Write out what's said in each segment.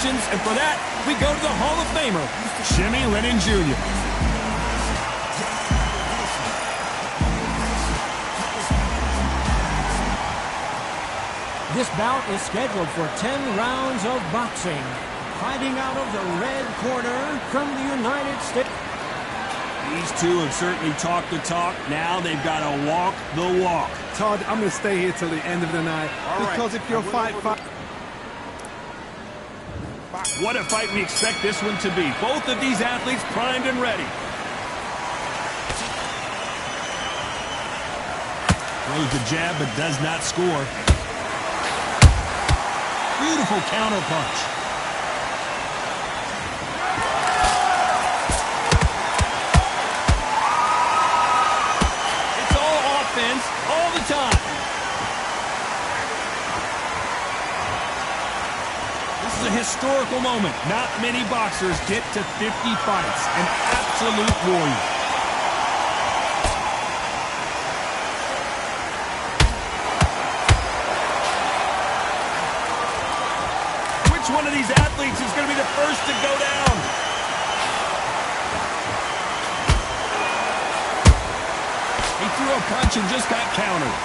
congratulations. And for that, we go to the Hall of Famer, Jimmy Lennon Jr. This bout is scheduled for 10 rounds of boxing. Fighting out of the red corner from the United States. These two have certainly talked the talk. Now they've got to walk the walk. Todd, I'm going to stay here till the end of the night. Because if you're fight... What a fight we expect this one to be. Both of these athletes primed and ready. Throws the jab but does not score. Beautiful counter punch. It's all offense all the time. This is a historical moment. Not many boxers get to 50 fights. An absolute warrior. Which one of these athletes is going to be the first to go down? He threw a punch and just got countered.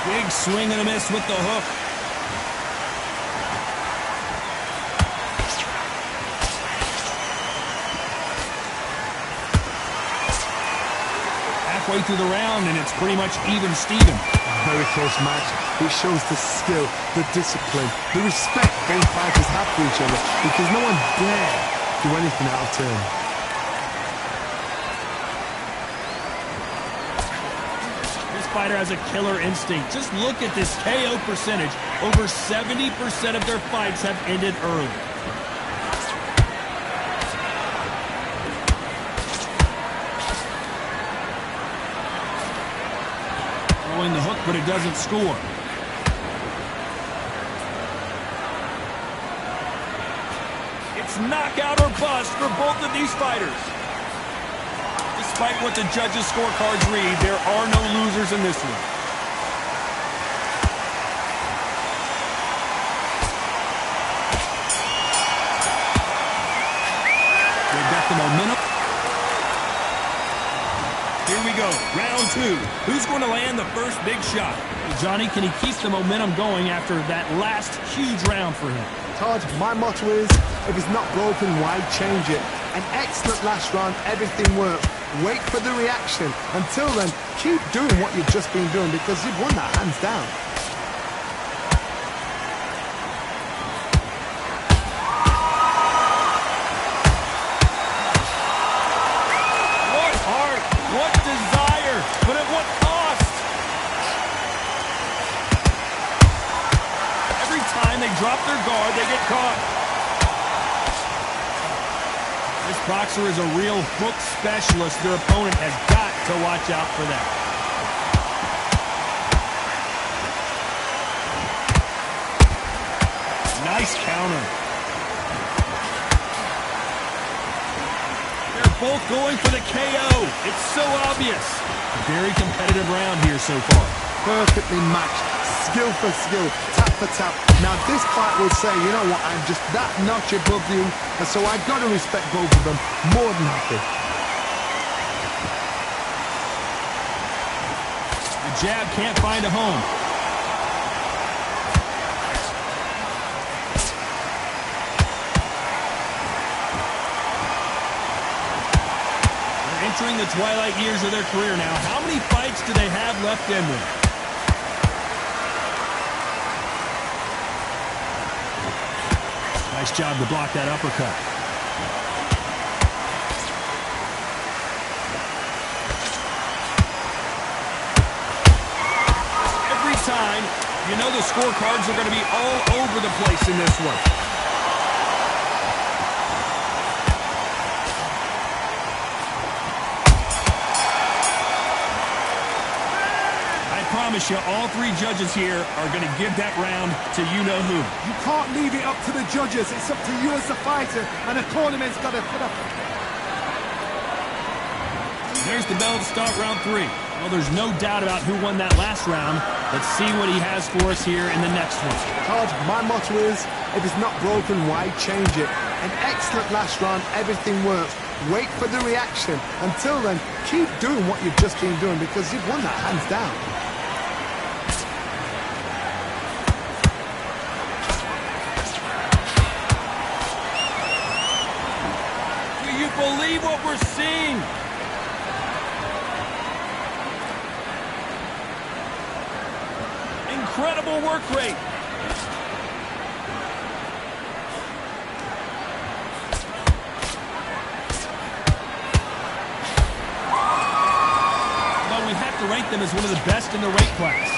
Big swing and a miss with the hook. Halfway through the round and it's pretty much even Steven. Very close match. It shows the skill, the discipline, the respect both fighters have for each other, because no one dare do anything out of turn. This fighter has a killer instinct. Just look at this KO percentage. Over 70% of their fights have ended early. Throwing the hook, but it doesn't score. It's knockout or bust for both of these fighters. Despite what the judges' scorecards read, there are no losers in this one. They've got the momentum. Here we go, round two. Who's going to land the first big shot? Johnny, can he keep the momentum going after that last huge round for him? Todd, my motto is, if it's not broken, why change it? An excellent last round, everything worked. Wait for the reaction. Until then, keep doing what you've just been doing, because you've won that hands down. What heart, what desire, but at what cost? Every time they drop their guard, they get caught. This boxer is a real hook specialist. Their opponent has got to watch out for that. Nice counter. They're both going for the KO. It's so obvious. Very competitive round here so far. Perfectly matched. Skill for skill, tap for tap. Now this fight will say, you know what, I'm just that notch above you, and so I've got to respect both of them more than happy. The jab can't find a home. They're entering the twilight years of their career now. How many fights do they have left in them? Nice job to block that uppercut. Every time, you know the scorecards are going to be all over the place in this one. I promise you, all three judges here are going to give that round to you-know-who. You can't leave it up to the judges. It's up to you as the fighter, and the tournament's got to put up. There's the bell to start round three. Well, there's no doubt about who won that last round. Let's see what he has for us here in the next one. Todd, my motto is, if it's not broken, why change it? An excellent last round, everything works. Wait for the reaction. Until then, keep doing what you've just been doing because you've won that hands down. Do you believe what we're seeing? Incredible work rate. Well, we have to rank them as one of the best in the weight class.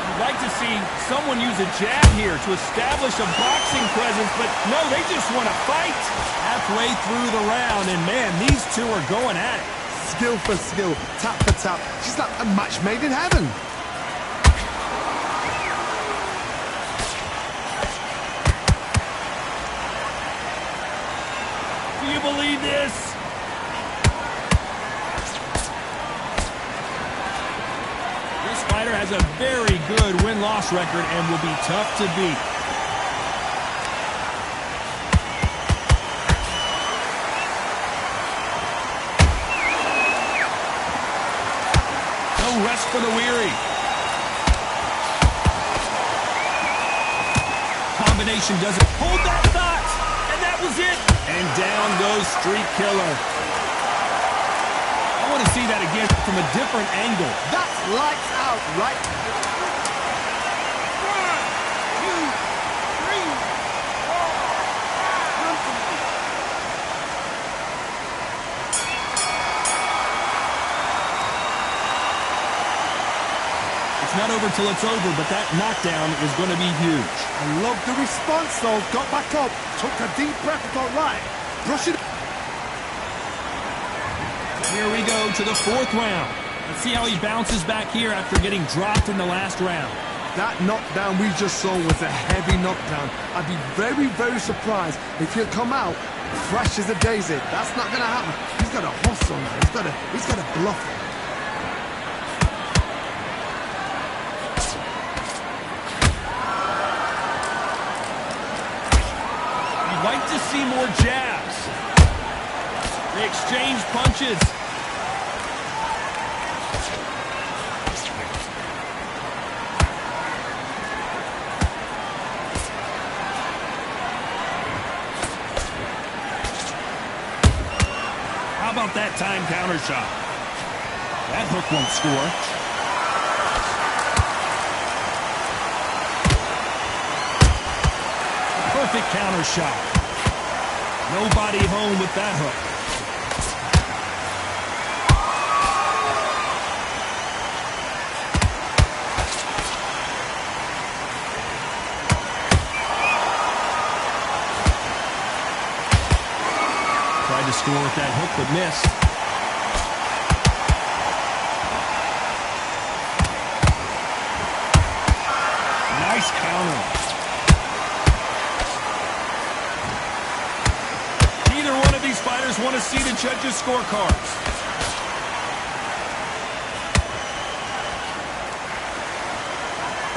I'd like to see someone use a jab here to establish a boxing presence, but no, they just want to fight. Halfway through the round, and man, these two are going at it. Skill for skill, tap for tap. She's like a match made in heaven. Do you believe this? This fighter has a very good win-loss record and will be tough to beat. Rest for the weary. Combination doesn't hold that thought. And that was it. And down goes Street Killer. I want to see that again from a different angle. That's lights out, right? 1, 2, 3, 4. It's not over till it's over, but that knockdown is going to be huge. I love the response, though. Got back up, took a deep breath, thought, right, brush it. Here we go to the 4th round. Let's see how he bounces back here after getting dropped in the last round. That knockdown we just saw was a heavy knockdown. I'd be very, very surprised if he'll come out fresh as a daisy. That's not going to happen. He's got a hustle now. He's got a bluff. Like to see more jabs. They exchange punches. How about that time counter shot? That hook won't score. Perfect counter shot. Nobody home with that hook. Tried to score with that hook, but missed. Nice counter. These fighters want to see the judges' scorecards.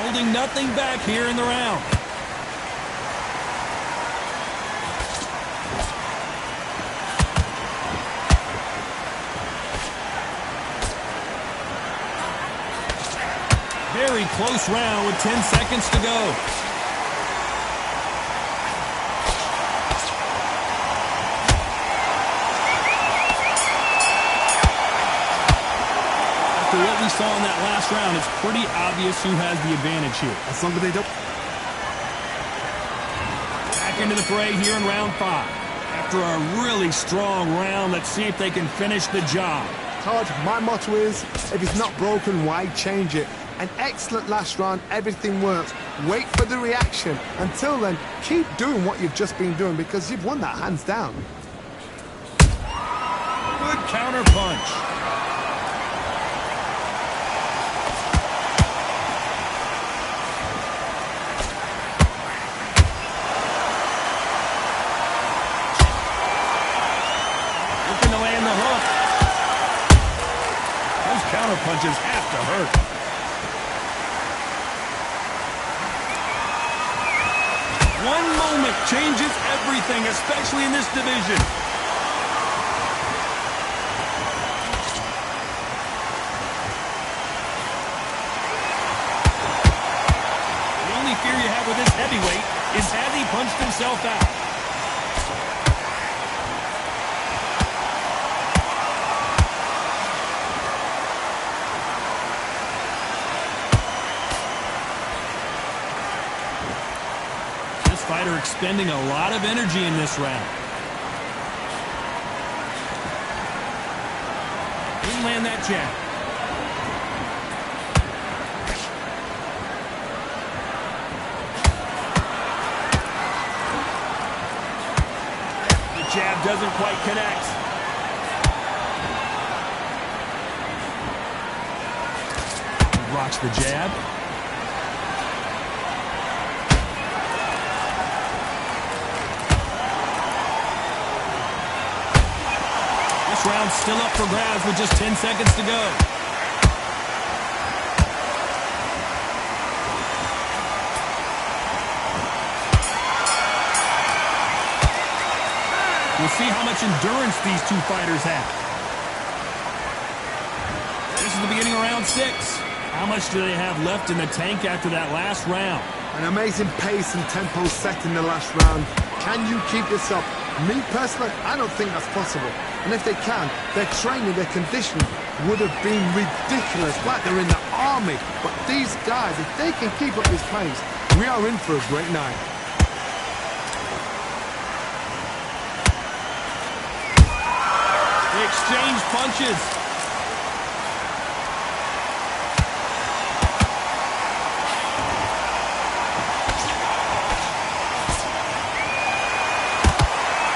Holding nothing back here in the round. Very close round with 10 seconds to go. What we saw in that last round, it's pretty obvious who has the advantage here. As long as they don't. Back into the fray here in round 5. After a really strong round, let's see if they can finish the job. Todd, my motto is, if it's not broken, why change it? An excellent last round, everything works. Wait for the reaction. Until then, keep doing what you've just been doing because you've won that hands down. Good counter punch. punches have to hurt. One moment changes everything, especially in this division. The only fear you have with this heavyweight is has he punched himself out. Fighter expending a lot of energy in this round. Didn't land that jab. The jab doesn't quite connect. He blocks the jab. Round still up for grabs with just 10 seconds to go. We'll see how much endurance these two fighters have. This is the beginning of round 6. How much do they have left in the tank after that last round? An amazing pace and tempo set in the last round. Can you keep this up? Me personally, I don't think that's possible. And if they can, their training, their conditioning would have been ridiculous, like they're in the army. But these guys, if they can keep up this pace, we are in for a great night. They exchange punches.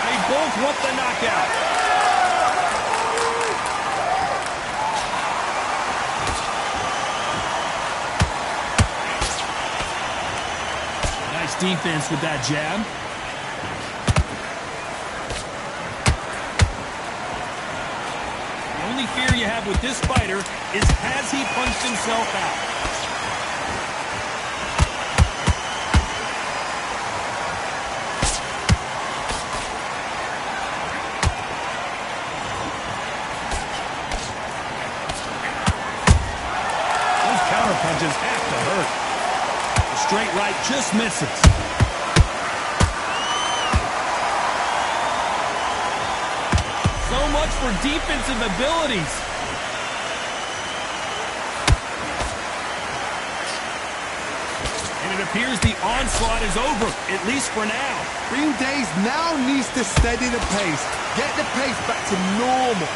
They both want the knockout. Defense with that jab. The only fear you have with this fighter is has he punched himself out? Those counter punches have to hurt. Straight right just misses. So much for defensive abilities. And it appears the onslaught is over, at least for now. Green Days now needs to steady the pace. Get the pace back to normal.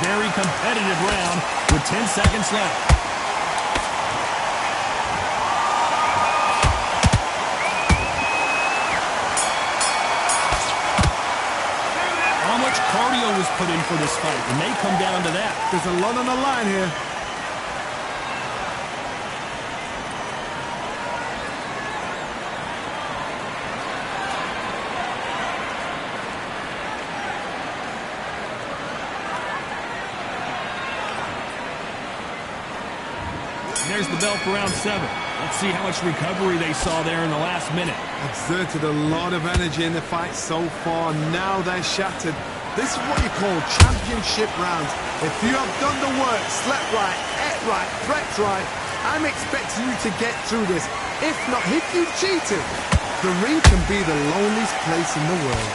Very competitive round with 10 seconds left. How much cardio was put in for this fight? It may come down to that. There's a lot on the line here. There's the bell for round 7. Let's see how much recovery they saw there in the last minute. Exerted a lot of energy in the fight so far. Now they're shattered. This is what you call championship rounds. If you have done the work, slept right, ate right, prepped right, I'm expecting you to get through this. If not, if you've cheated, the ring can be the loneliest place in the world.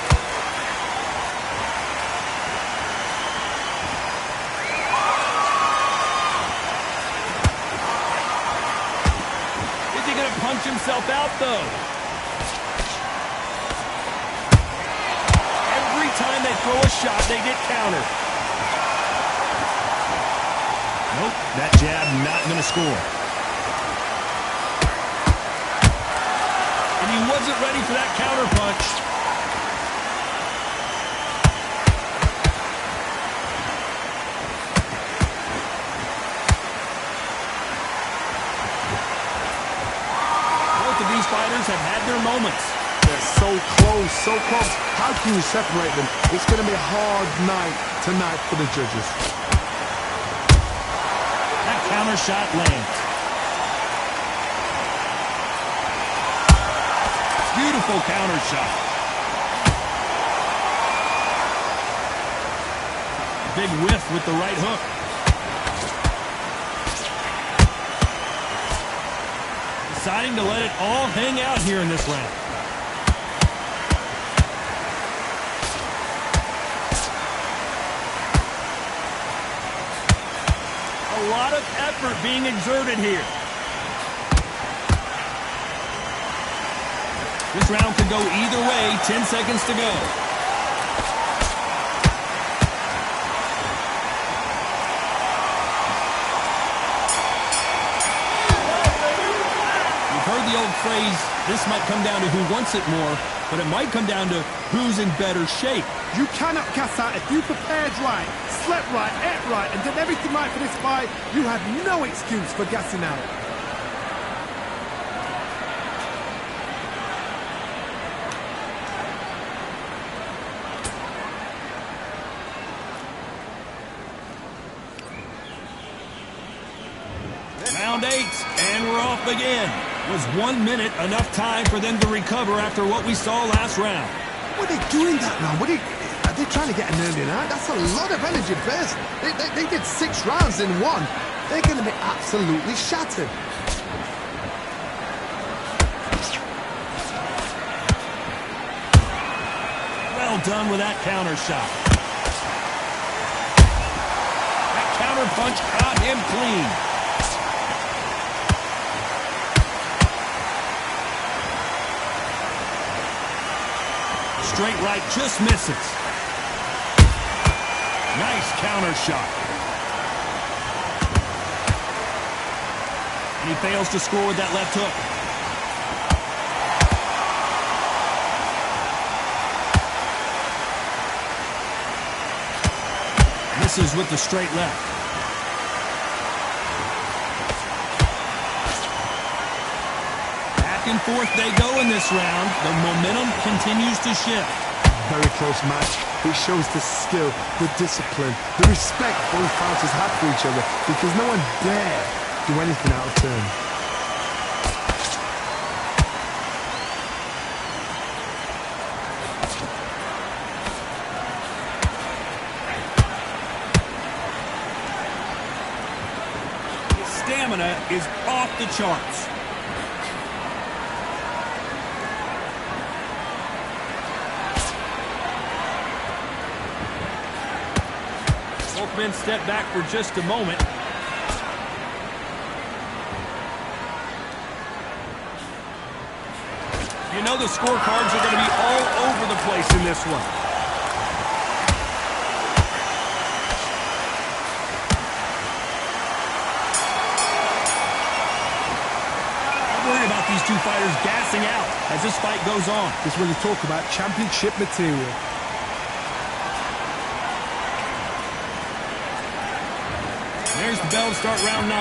Punch himself out, though. Every time they throw a shot, they get countered. Nope, that jab not going to score. And he wasn't ready for that counter punch. These fighters have had their moments. They're so close, so close. How can you separate them? It's going to be a hard night tonight for the judges. That counter shot lands. Beautiful counter shot. Big whiff with the right hook. Deciding to let it all hang out here in this round. A lot of effort being exerted here. This round could go either way. 10 seconds to go. The old phrase, this might come down to who wants it more, but it might come down to who's in better shape. You cannot gas out. If you prepared right, slept right, ate right, and did everything right for this fight, you have no excuse for gassing out. Round 8, and we're off again. Was 1 minute enough time for them to recover after what we saw last round? What are they doing that round? Are they trying to get an early night? That's a lot of energy burst. They did 6 rounds in one. They're going to be absolutely shattered. Well done with that counter shot. That counter punch caught him clean. Straight right just misses. Nice counter shot. And he fails to score with that left hook. Misses with the straight left. Back and forth they go in this round. The momentum continues to shift. Very close match. It shows the skill, the discipline, the respect both fighters have for each other, because no one dare do anything out of turn. His stamina is off the charts. Both men step back for just a moment. You know the scorecards are going to be all over the place in this one. I'm worried about these two fighters gassing out as this fight goes on. This is when you talk about championship material. There's the bell to start round 9.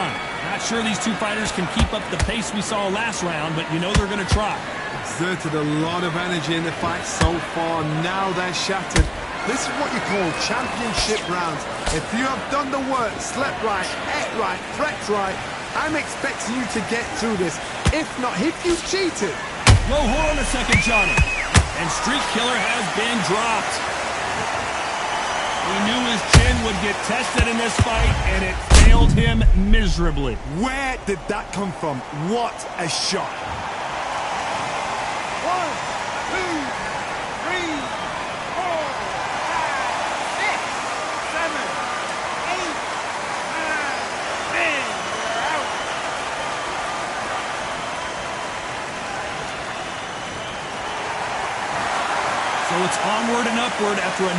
Not sure these two fighters can keep up the pace we saw last round, but you know they're going to try. Exerted a lot of energy in the fight so far. Now they're shattered. This is what you call championship rounds. If you have done the work, slept right, ate right, prepped right, I'm expecting you to get through this. If not, if you cheated. Whoa, hold on a second, Johnny. And Street Killer has been dropped. He knew his chin would get tested in this fight, and it failed him miserably. Where did that come from? What a shot. 1, 2, 3, 4, 5, 6, 7, 8, 9, 10. We're out. So it's onward and upward after a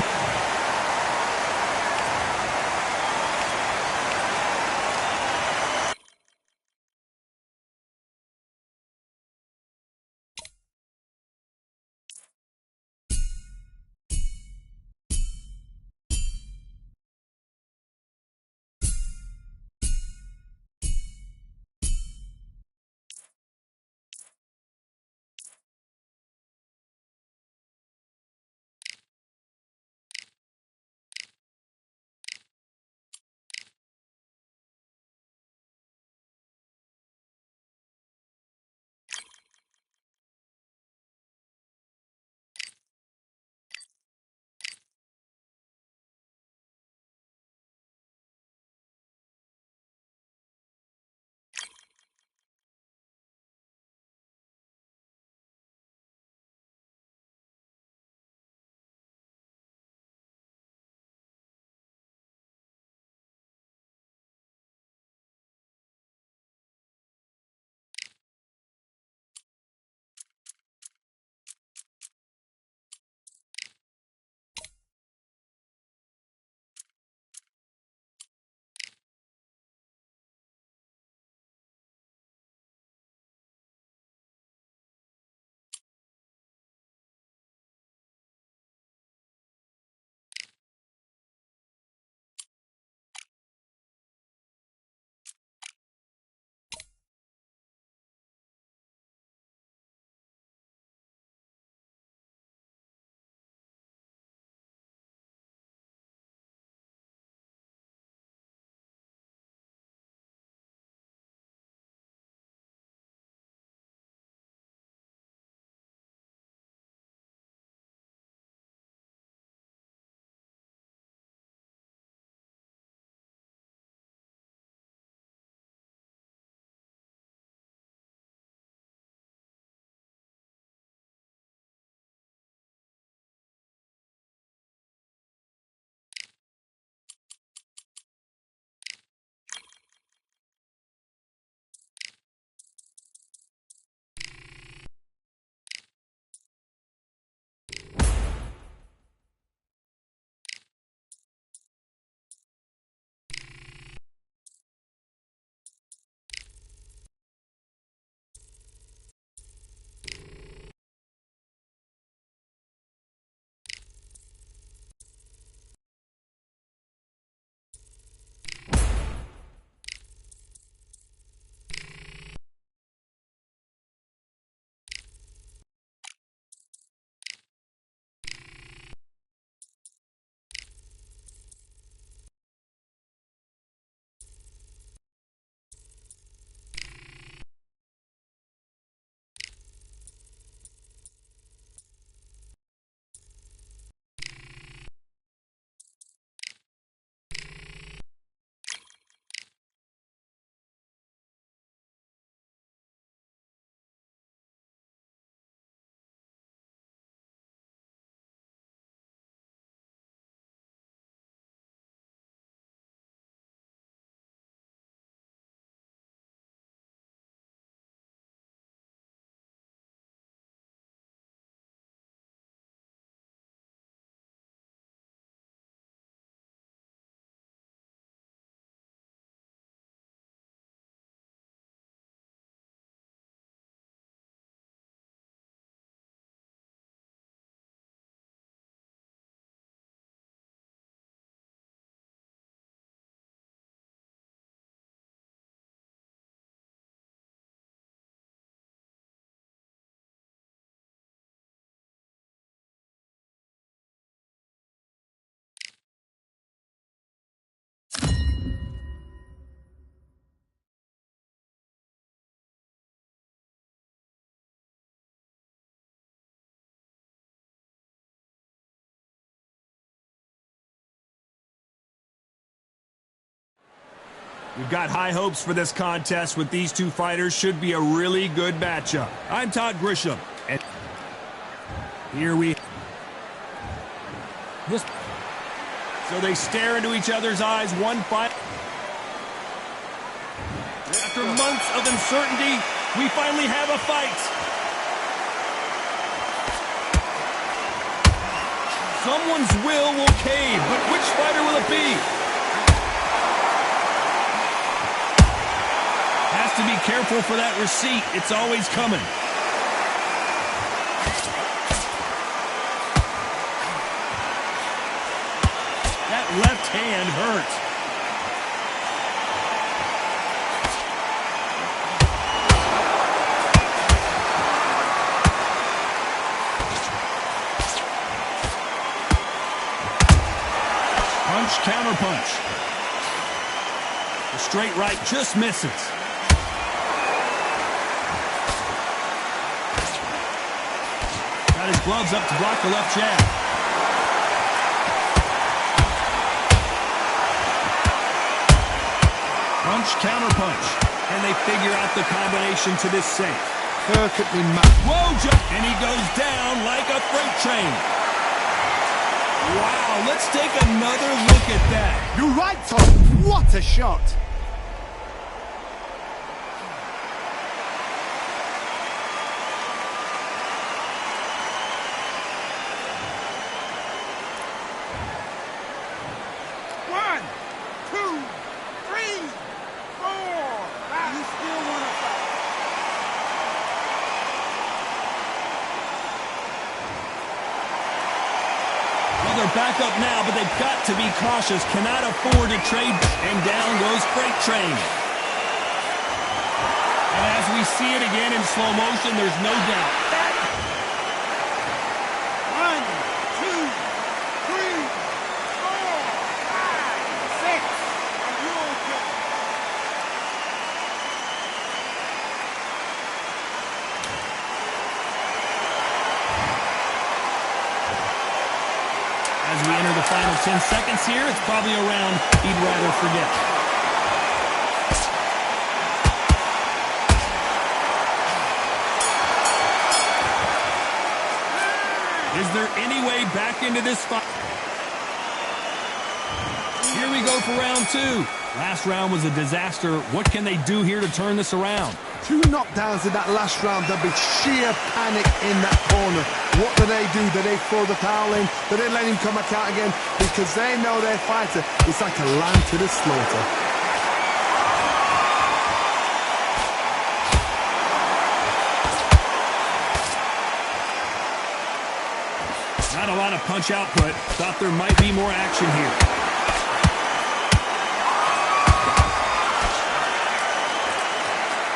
We've got high hopes for this contest with these two fighters. Should be a really good matchup. I'm Todd Grisham. And here we... So they stare into each other's eyes. One fight. After months of uncertainty, we finally have a fight. Someone's will cave, but which fighter will it be? Has to be careful for that receipt. It's always coming. That left hand hurts. Punch, counter punch. The straight right just misses. Got his gloves up to block the left jab. Punch, counter punch. And they figure out the combination to this safe. Perfectly matched. Whoa, and he goes down like a freight train. Wow, let's take another look at that. You're right, Tom. What a shot. One, two, three, four. You still want to fight? Well, they're back up now, but they've got to be cautious. Cannot afford to trade. And down goes Freight Train. And as we see it again in slow motion, there's no doubt. One, two, three, four, five, six. Are you okay? As we enter the final 10 seconds here, it's probably a round he'd rather forget. Is there any way back into this fight? Here we go for round two. Last round was a disaster. What can they do here to turn this around? 2 knockdowns in that last round. There'll be sheer panic in that corner. What do? Do they throw the towel in? Do they let him come back out again? Because they know their fighter is like a lamb to the slaughter. Not a lot of punch output. Thought there might be more action here.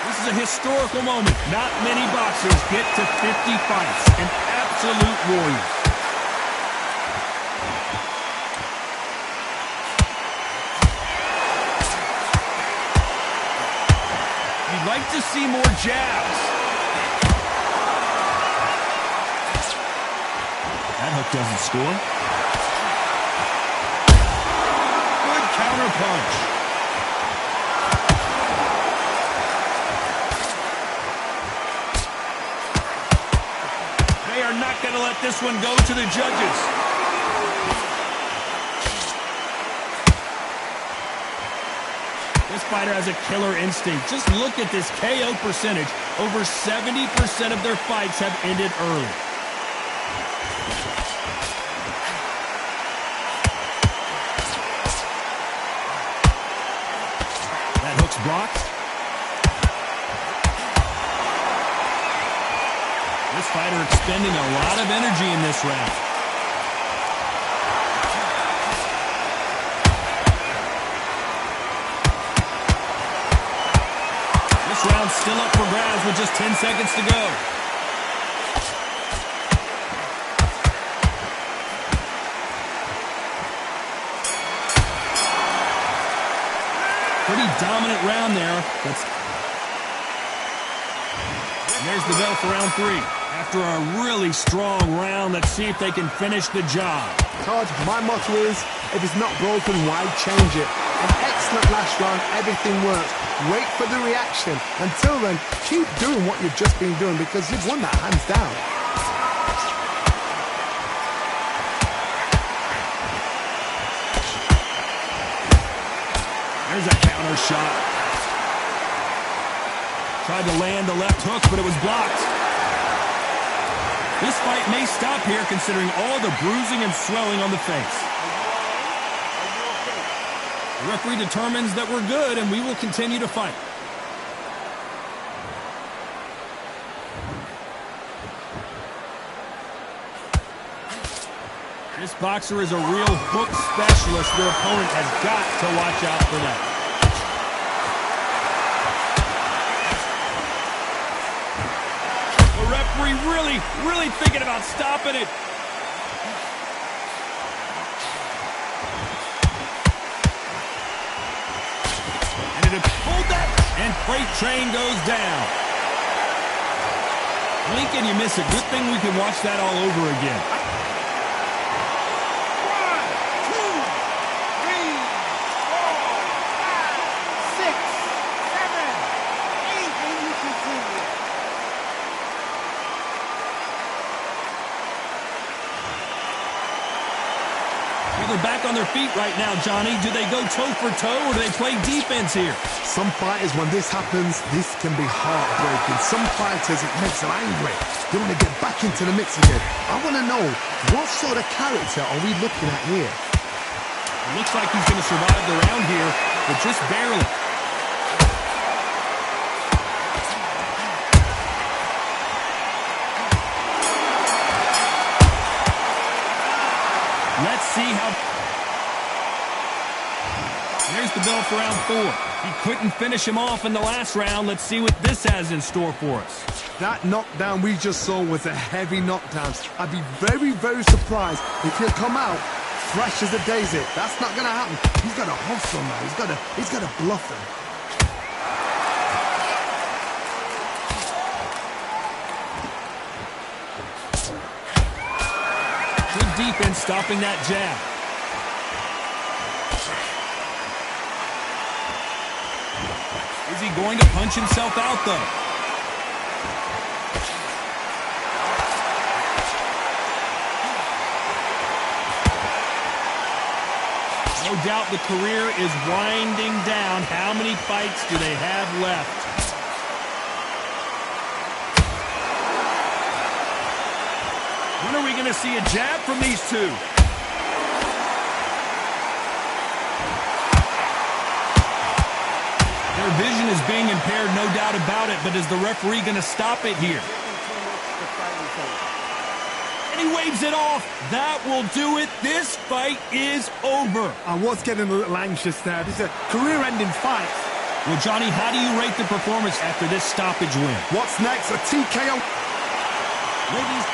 This is a historical moment. Not many boxers get to 50 fights. An absolute warrior. You'd like to see more jabs. That hook doesn't score. Good counter punch. They are not going to let this one go to the judges. This fighter has a killer instinct. Just look at this KO percentage. Over 70% of their fights have ended early. Blocked. This fighter expending a lot of energy in this round. This round's still up for grabs with just 10 seconds to go. Pretty dominant round there. And there's the bell for round 3. After a really strong round, let's see if they can finish the job. Todd, my motto is, if it's not broken, why change it? An excellent last round. Everything works. Wait for the reaction. Until then, keep doing what you've just been doing because you've won that hands down. There's a counter shot. Tried to land the left hook, but it was blocked. This fight may stop here considering all the bruising and swelling on the face. The referee determines that we're good and we will continue to fight. This boxer is a real hook specialist. Their opponent has got to watch out for that. The referee really thinking about stopping it. And it pulled that, and Freight Train goes down. Blink and you miss it. Good thing we can watch that all over again. They're back on their feet right now, Johnny. Do they go toe for toe or do they play defense here? Some fighters, when this happens, this can be heartbreaking. Some fighters, it makes them angry. They want to get back into the mix again. I want to know, what sort of character are we looking at here? It looks like he's going to survive the round here, but just barely. Let's see how... There's the bell for round 4. He couldn't finish him off in the last round. Let's see what this has in store for us. That knockdown we just saw was a heavy knockdown. I'd be very surprised if he'll come out fresh as a daisy. That's not going to happen. He's got to hustle now. He's got to bluff him. Defense stopping that jab. Is he going to punch himself out, though? No doubt the career is winding down. How many fights do they have left? When are we going to see a jab from these two? Their vision is being impaired, no doubt about it, but is the referee going to stop it here? And he waves it off. That will do it. This fight is over. I was getting a little anxious there. This is a career-ending fight. Well, Johnny, how do you rate the performance after this stoppage win? What's next? A TKO? Ladies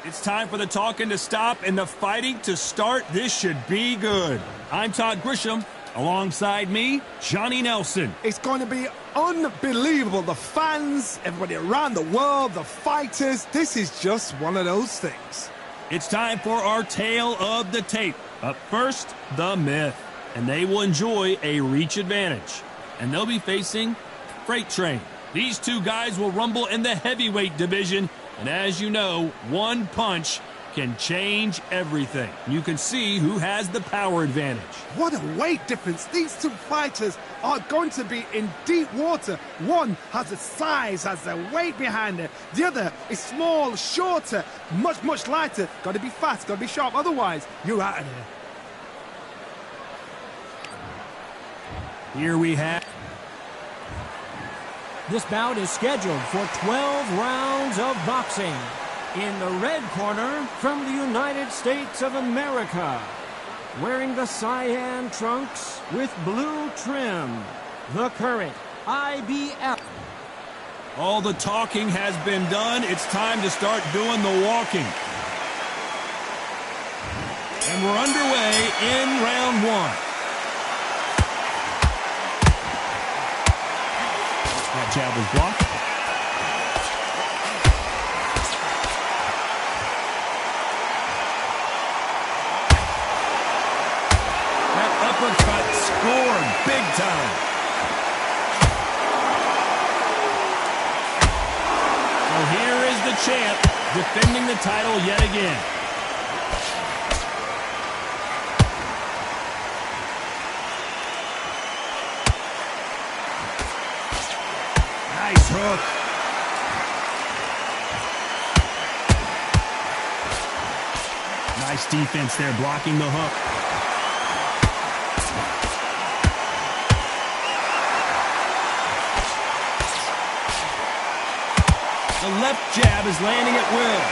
It's time for the talking to stop and the fighting to start. This should be good. I'm Todd Grisham. Alongside me, Johnny Nelson. It's going to be unbelievable. The fans, everybody around the world, the fighters. This is just one of those things. It's time for our tale of the tape. Up first, the myth. And they will enjoy a reach advantage. And they'll be facing Freight Train. These two guys will rumble in the heavyweight division. And as you know, one punch can change everything. You can see who has the power advantage. What a weight difference. These two fighters are going to be in deep water. One has the size, has the weight behind it. The other is small, shorter, much lighter. Got to be fast, got to be sharp. Otherwise, you're out of there. Here we have... This bout is scheduled for 12 rounds of boxing. In the red corner, from the United States of America, wearing the cyan trunks with blue trim, the current IBF. All the talking has been done. It's time to start doing the walking. And we're underway in round one. That jab was blocked. That uppercut scored big time. So here is the champ defending the title yet again. Nice hook. Nice defense there, blocking the hook. The left jab is landing at will.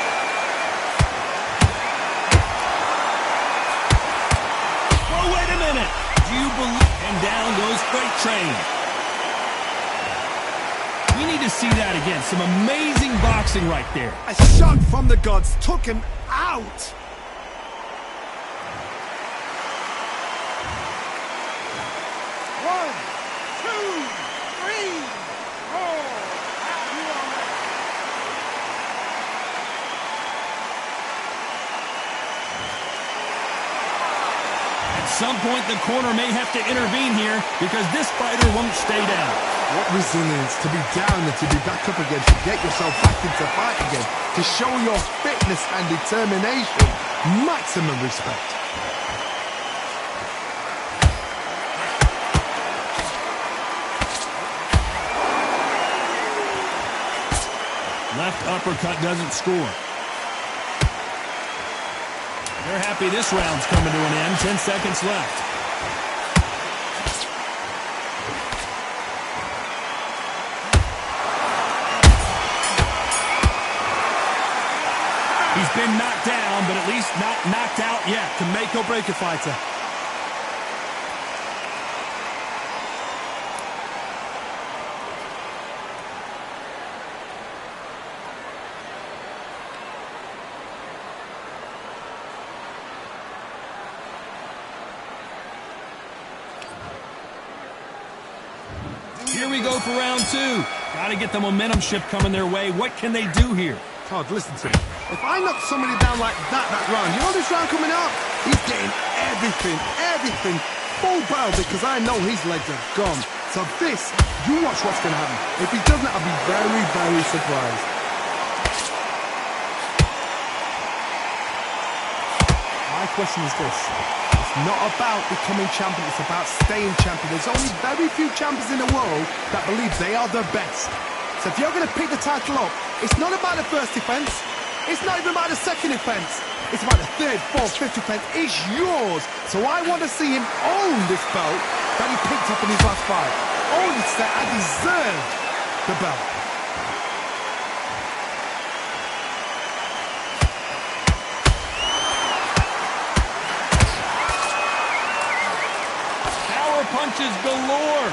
Oh, wait a minute. Do you believe? And down goes Freight Train. We need to see that again. Some amazing boxing right there. A shot from the gods took him out. One, two, three, four. You are ready. At some point, the corner may have to intervene here because this fighter won't stay down. What resilience to be down and to be back up again, to get yourself back into fight again, to show your fitness and determination. Maximum respect. Left uppercut doesn't score. They're happy this round's coming to an end. 10 seconds left. He's been knocked down, but at least not knocked out yet. Can make or break a fighter. Here we go for round two. Got to get the momentum shift coming their way. What can they do here? Todd, listen to me. If I knock somebody down like that round, you know this round coming up? He's getting everything full barrel because I know his legs are gone. So this, you watch what's going to happen. If he doesn't, I'll be very surprised. My question is this. It's not about becoming champion, it's about staying champion. There's only very few champions in the world that believe they are the best. So if you're going to pick the title up, it's not about the first defense. It's not even about the second defense. It's about the third, fourth, fifth defense. It's yours. So I want to see him own this belt that he picked up in his last fight. Own it, say, I deserve the belt. Power punches galore.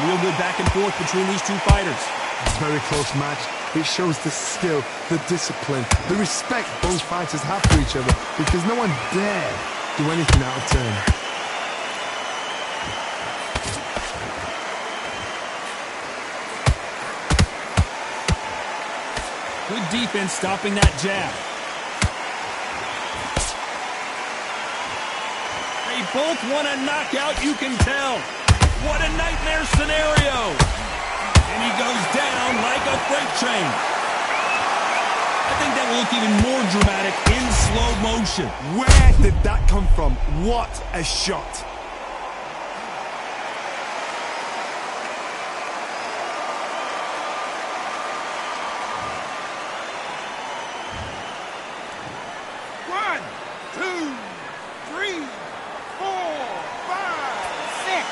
Real good back and forth between these two fighters. Very close match. It shows the skill, the discipline, the respect both fighters have for each other, because no one dare do anything out of turn. Good defense stopping that jab. They both want a knockout, you can tell. What a nightmare scenario. And he goes down like a freight train. I think that will look even more dramatic in slow motion. Where did that come from? What a shot. One, two, three, four, five, six.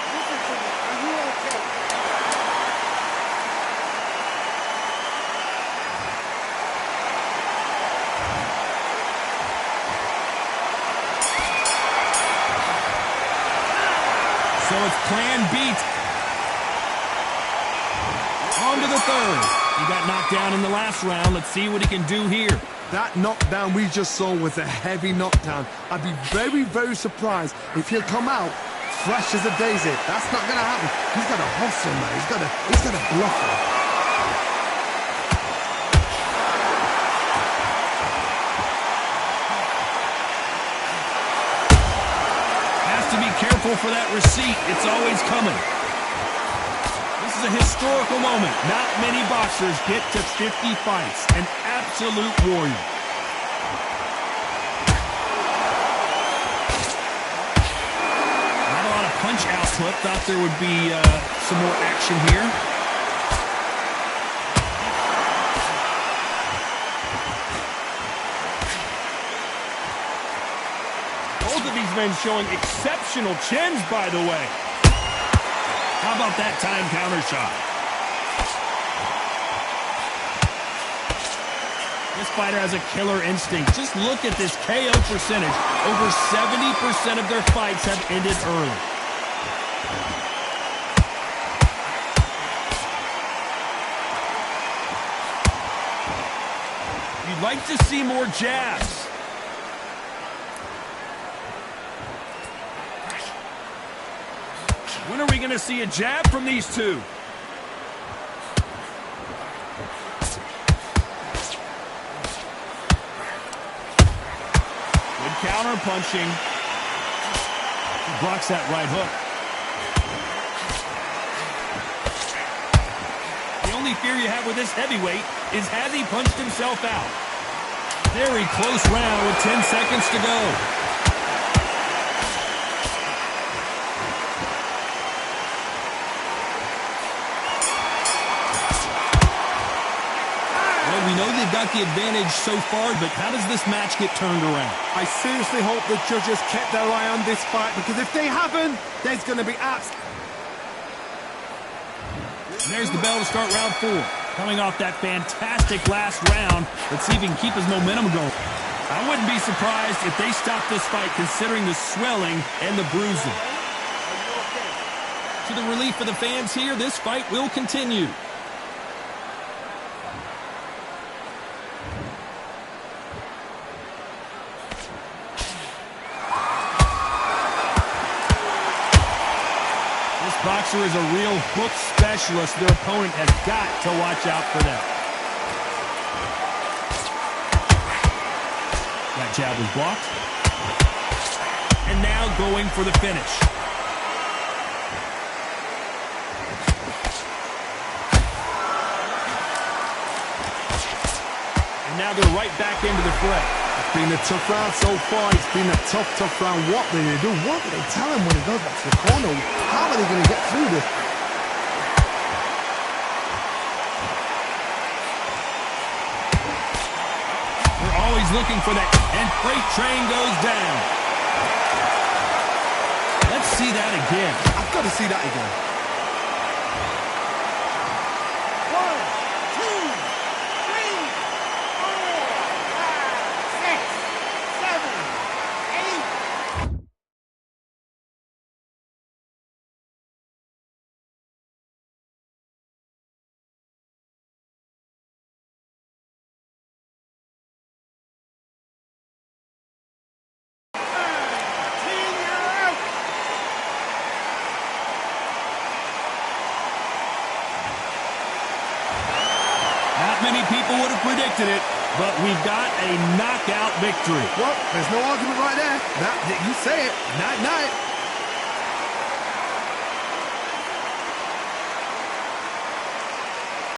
Listen to me. Are you okay? So it's plan B. On to the third. He got knocked down in the last round. Let's see what he can do here. That knockdown we just saw was a heavy knockdown. I'd be very, very surprised if he'll come out fresh as a daisy. That's not going to happen. He's got to hustle, man. He's got to bluff him. Has to be careful for that receipt. It's always coming. This is a historical moment. Not many boxers get to 50 fights. An absolute warrior. Not a lot of punch output. Thought there would be some more action here. Both of these men showing exceptional chins, by the way. How about that time counter shot? This fighter has a killer instinct. Just look at this KO percentage. Over 70% of their fights have ended early. You'd like to see more jabs. When are we going to see a jab from these two? Good counter punching. He blocks that right hook. The only fear you have with this heavyweight is has he punched himself out? Very close round with 10 seconds to go. We know they've got the advantage so far, but how does this match get turned around? I seriously hope the judges kept their eye on this fight, because if they haven't, there's going to be abs. And there's the bell to start round 4. Coming off that fantastic last round, let's see if he can keep his momentum going. I wouldn't be surprised if they stop this fight considering the swelling and the bruising. To the relief of the fans here, this fight will continue. Boxer is a real hook specialist. Their opponent has got to watch out for that. That jab was blocked. And now going for the finish. And now they're right back into the fray. It's been a tough round so far. It's been a tough round. What do they do? What do they tell him when he goes back to the corner? How are they going to get through this? They're always looking for that. And freight train goes down. Let's see that again. I've got to see that again. predicted it, but we've got a knockout victory. Well, there's no argument right there. You say it. Night-night.